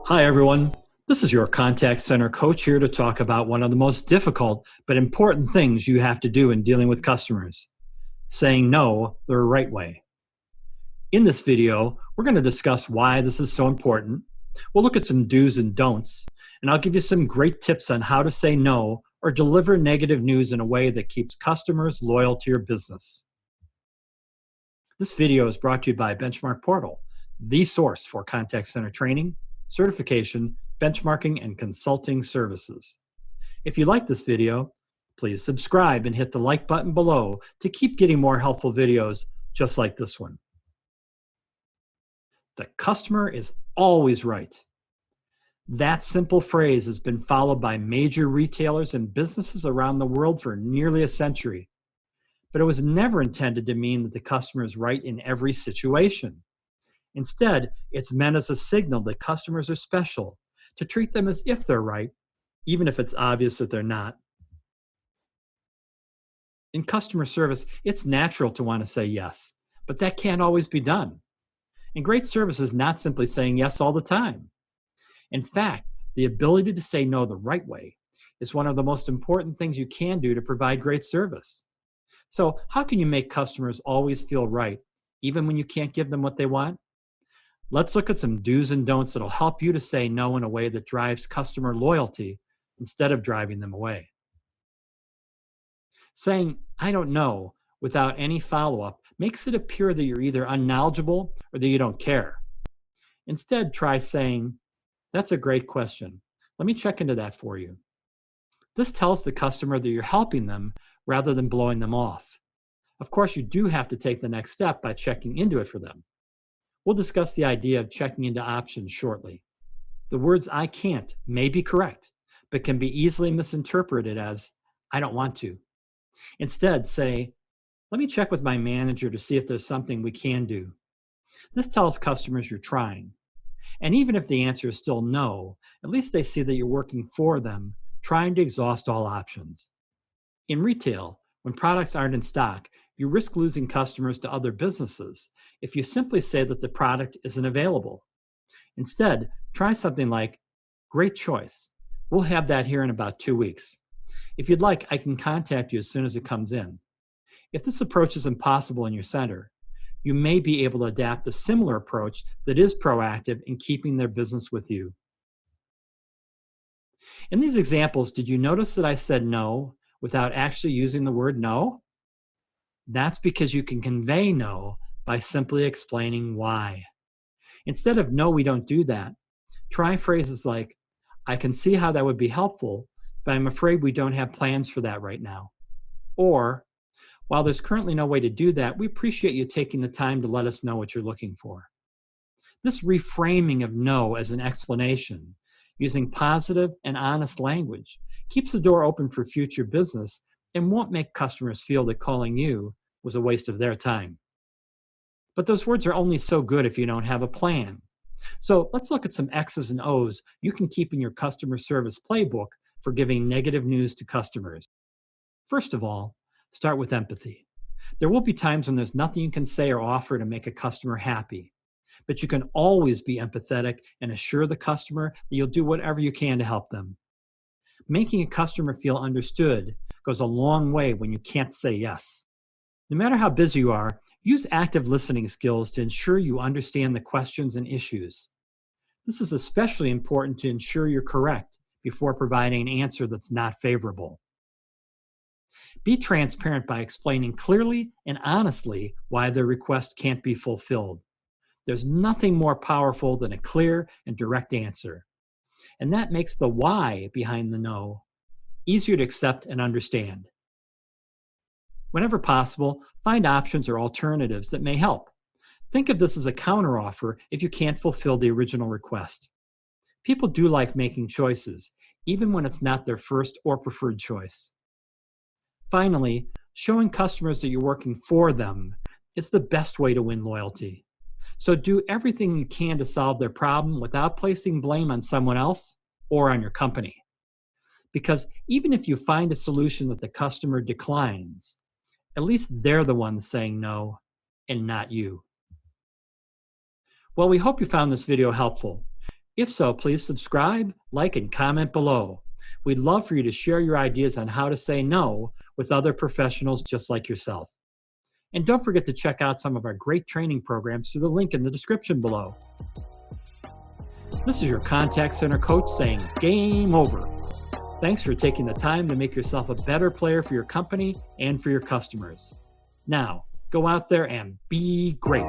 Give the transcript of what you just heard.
Hi, everyone. This is your contact center coach here to talk about one of the most difficult but important things you have to do in dealing with customers, saying no the right way. In this video, we're going to discuss why this is so important. We'll look at some do's and don'ts, and I'll give you some great tips on how to say no or deliver negative news in a way that keeps customers loyal to your business. This video is brought to you by BenchmarkPortal, the source for contact center training, certification, benchmarking, and consulting services. If you like this video, please subscribe and hit the like button below to keep getting more helpful videos just like this one. The customer is always right. That simple phrase has been followed by major retailers and businesses around the world for nearly a century. But it was never intended to mean that the customer is right in every situation. Instead, it's meant as a signal that customers are special, to treat them as if they're right, even if it's obvious that they're not. In customer service, it's natural to want to say yes, but that can't always be done. And great service is not simply saying yes all the time. In fact, the ability to say no the right way is one of the most important things you can do to provide great service. So, how can you make customers always feel right, even when you can't give them what they want? Let's look at some do's and don'ts that'll help you to say no in a way that drives customer loyalty instead of driving them away. Saying, "I don't know," without any follow-up makes it appear that you're either unknowledgeable or that you don't care. Instead, try saying, "That's a great question. Let me check into that for you." This tells the customer that you're helping them rather than blowing them off. Of course, you do have to take the next step by checking into it for them. We'll discuss the idea of checking into options shortly. The words "I can't" may be correct, but can be easily misinterpreted as "I don't want to." Instead, say, "Let me check with my manager to see if there's something we can do." This tells customers you're trying. And even if the answer is still no, at least they see that you're working for them, trying to exhaust all options. In retail, when products aren't in stock, you risk losing customers to other businesses if you simply say that the product isn't available. Instead, try something like, "Great choice. We'll have that here in about 2 weeks. If you'd like, I can contact you as soon as it comes in." If this approach is impossible in your center, you may be able to adapt a similar approach that is proactive in keeping their business with you. In these examples, did you notice that I said no without actually using the word no? That's because you can convey no by simply explaining why. Instead of "No, we don't do that," try phrases like, "I can see how that would be helpful, but I'm afraid we don't have plans for that right now." Or, "While there's currently no way to do that, we appreciate you taking the time to let us know what you're looking for." This reframing of no as an explanation, using positive and honest language, keeps the door open for future business and won't make customers feel that calling you was a waste of their time. But those words are only so good if you don't have a plan. So let's look at some X's and O's you can keep in your customer service playbook for giving negative news to customers. First of all, start with empathy. There will be times when there's nothing you can say or offer to make a customer happy, but you can always be empathetic and assure the customer that you'll do whatever you can to help them. Making a customer feel understood goes a long way when you can't say yes. No matter how busy you are, use active listening skills to ensure you understand the questions and issues. This is especially important to ensure you're correct before providing an answer that's not favorable. Be transparent by explaining clearly and honestly why their request can't be fulfilled. There's nothing more powerful than a clear and direct answer. And that makes the why behind the no easier to accept and understand. Whenever possible, find options or alternatives that may help. Think of this as a counteroffer if you can't fulfill the original request. People do like making choices, even when it's not their first or preferred choice. Finally, showing customers that you're working for them is the best way to win loyalty. So do everything you can to solve their problem without placing blame on someone else or on your company. Because even if you find a solution that the customer declines, at least they're the ones saying no and not you. Well, we hope you found this video helpful. If so, please subscribe, like, and comment below. We'd love for you to share your ideas on how to say no with other professionals just like yourself. And don't forget to check out some of our great training programs through the link in the description below. This is your contact center coach saying game over. Thanks for taking the time to make yourself a better player for your company and for your customers. Now, go out there and be great.